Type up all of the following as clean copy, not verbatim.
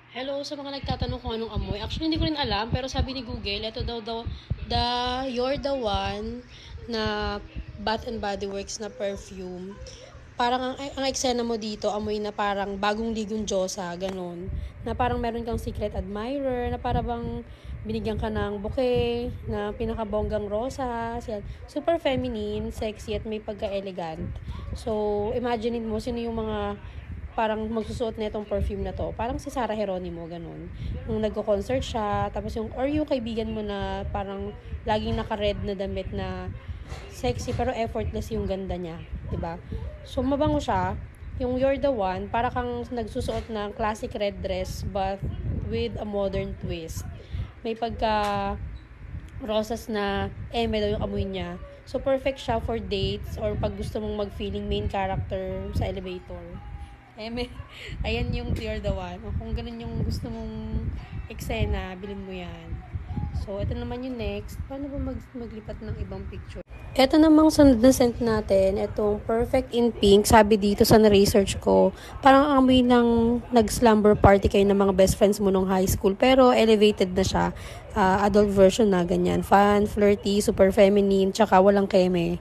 Hello sa mga nagtatanong kung anong amoy. Actually, hindi ko rin alam, pero sabi ni Google, ito daw You're the One na Bath and Body Works na perfume. Parang ang eksena mo dito, amoy na parang bagong ligong Diyosa, ganun. Na parang meron kang secret admirer, na parang bang binigyan ka ng bouquet, na pinakabonggang rosas, yan. Super feminine, sexy, at may pagka-elegant. So, imagine mo, sino yung mga parang magsusuot na itong perfume na to. Parang si Sarah Geronimo, ganun. Nung nagko-concert siya, tapos yung kaibigan mo na parang laging naka-red na damit na sexy pero effortless yung ganda niya, 'di ba? So mabango siya. Yung You're the One, para kang nagsusuot ng classic red dress but with a modern twist. May pagka rosas na eme daw yung amoy niya. So perfect siya for dates or pag gusto mong mag-feeling main character sa elevator. Eme, ayan yung You're the One. O kung ganun yung gusto mong eksena, bilhin mo yan. So, ito naman yung next. Paano ba maglipat ng ibang picture? Ito namang sunod na scent natin, itong Perfect in Pink, sabi dito sa na-research ko, parang ang amoy ng nag-slumber party kayo ng mga best friends mo nung high school, pero elevated na siya, adult version na, ganyan. Fun, flirty, super feminine, tsaka walang keme.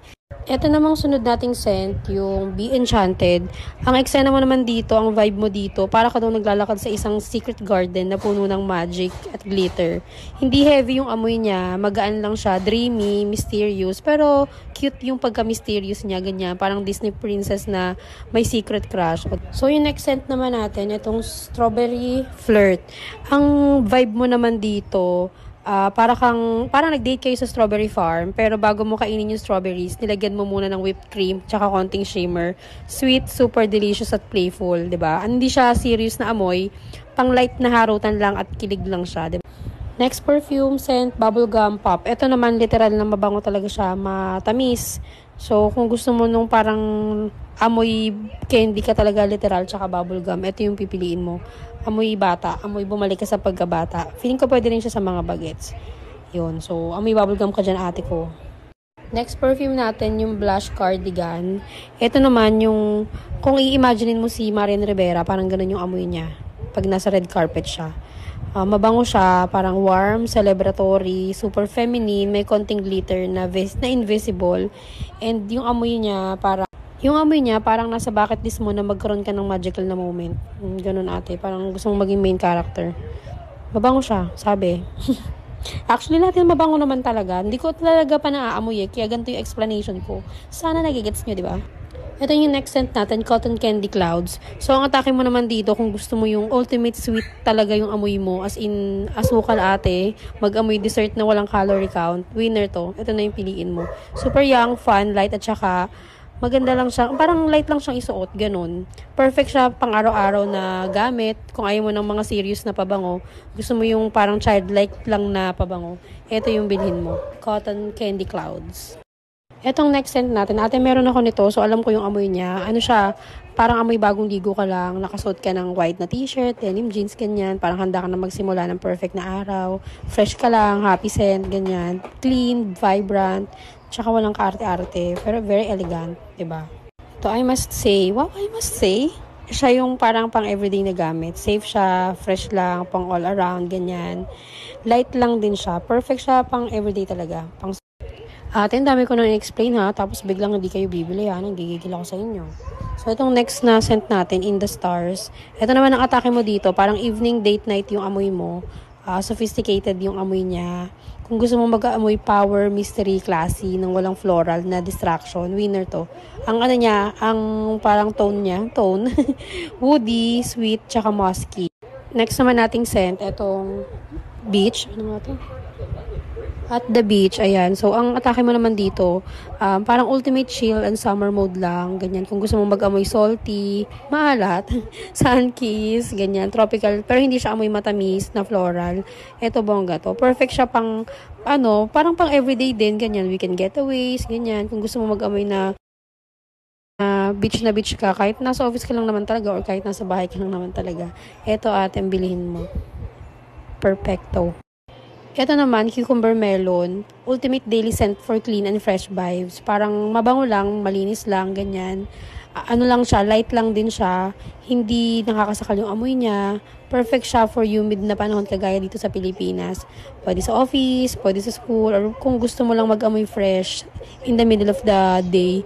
Ito namang sunod nating scent, yung Be Enchanted. Ang eksena mo naman dito, ang vibe mo dito, para ka daw naglalakad sa isang secret garden na puno ng magic at glitter. Hindi heavy yung amoy niya, magaan lang siya, dreamy, mysterious, pero cute yung pagka-mysterious niya, ganyan. Parang Disney princess na may secret crush. So, yung next scent naman natin, itong Strawberry Flirt. Ang vibe mo naman dito, parang nag-date kayo sa strawberry farm, pero bago mo kainin yung strawberries, nilagyan mo muna ng whipped cream, tsaka konting shimmer. Sweet, super delicious at playful, 'di ba? Hindi siya serious na amoy, pang light na harutan lang at kilig lang siya, 'di ba? Next perfume scent, bubblegum pop. Ito naman literal na mabango talaga siya, matamis. So, kung gusto mo nung parang amoy candy ka talaga literal, tsaka bubblegum, ito yung pipiliin mo. Amoy bata, amoy bumalik ka sa pagkabata. Feeling ko pwede rin siya sa mga bagets. Yun, so amoy bubblegum ka dyan, ate ko. Next perfume natin, yung Blush Cardigan. Ito naman yung, kung i-imaginein mo si Marian Rivera, parang ganun yung amoy niya. Pag nasa red carpet siya. Mabango siya, parang warm, celebratory, super feminine, may konting glitter na invisible. And yung amoy niya, parang nasa bucket list mo na magkaroon ka ng magical na moment. Ganun ate, parang gusto mong maging main character. Mabango siya, sabi. Actually, lahat yung mabango naman talaga. Hindi ko talaga pa naaamoy kaya ganito yung explanation ko. Sana nagigets nyo, di ba? Ito yung next scent natin, Cotton Candy Clouds. So, ang atake mo naman dito, kung gusto mo yung ultimate sweet talaga yung amoy mo, as in, asukal ate, mag-amoy dessert na walang calorie count, winner to. Ito na yung piliin mo. Super young, fun, light, at saka, maganda lang siya. Parang light lang siyang isuot, ganun. Perfect siya pang araw-araw na gamit. Kung ayaw mo ng mga serious na pabango, gusto mo yung parang childlike lang na pabango, ito yung bilhin mo. Cotton Candy Clouds. Etong next scent natin, ate meron ako nito, so alam ko yung amoy niya. Ano siya, parang amoy bagong ligo ka lang, nakasuot ka ng white na t-shirt, denim jeans, ganyan. Parang handa ka na magsimula ng perfect na araw. Fresh ka lang, happy scent, ganyan. Clean, vibrant, tsaka walang kaarte-arte, pero very elegant, 'di ba? To I must say, siya yung parang pang everyday na gamit. Safe siya, fresh lang, pang all around, ganyan. Light lang din siya. Perfect siya pang everyday talaga. Pang ate, ang dami ko nang explain ha, tapos biglang hindi kayo bibili ha, nanggigigil ako sa inyo. So, itong next na scent natin, In the Stars. Ito naman ang atake mo dito, parang evening date night yung amoy mo. Sophisticated yung amoy niya. Kung gusto mo mag-amoy power, mystery, classy, nang walang floral na distraction, winner to. Ang ano niya, ang parang tone, woody, sweet, tsaka musky. Next naman nating scent, itong beach. Ano nga to? At the beach, ayan. So, ang atake mo naman dito, parang ultimate chill and summer mode lang. Ganyan. Kung gusto mong mag-amoy salty, maalat, sun kiss, ganyan, tropical. Pero hindi siya amoy matamis na floral. Ito, bongga to. Perfect siya pang, parang pang everyday din, ganyan. Weekend getaways, ganyan. Kung gusto mong mag-amoy na beach ka, kahit nasa office ka lang naman talaga or kahit nasa bahay ka lang naman talaga. Ito, ate, ang bilihin mo. Perfecto. Ito naman, cucumber melon. Ultimate daily scent for clean and fresh vibes. Parang mabango lang, malinis lang, ganyan. ano lang siya, light lang din siya. Hindi nakakasakal yung amoy niya. Perfect siya for humid na panahon kagaya dito sa Pilipinas. Pwede sa office, pwede sa school, or kung gusto mo lang mag-amoy fresh in the middle of the day.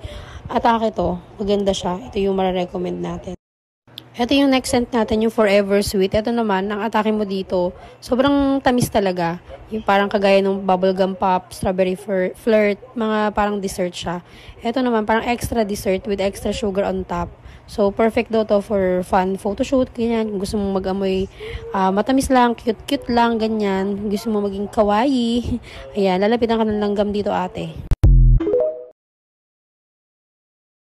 Atake to. Maganda siya. Ito yung mararecommend natin. Ito yung next scent natin, yung Forever Sweet. Ito naman, ang atake mo dito, sobrang tamis talaga. Yung parang kagaya ng bubblegum pop, strawberry flirt, mga parang dessert siya. Ito naman, parang extra dessert with extra sugar on top. So, perfect daw to for fun photoshoot, ganyan. Kung gusto mong mag-amoy matamis lang, cute-cute lang, ganyan. Gusto mo maging kawaii. Ayan, lalapitan ka ng langgam dito, ate.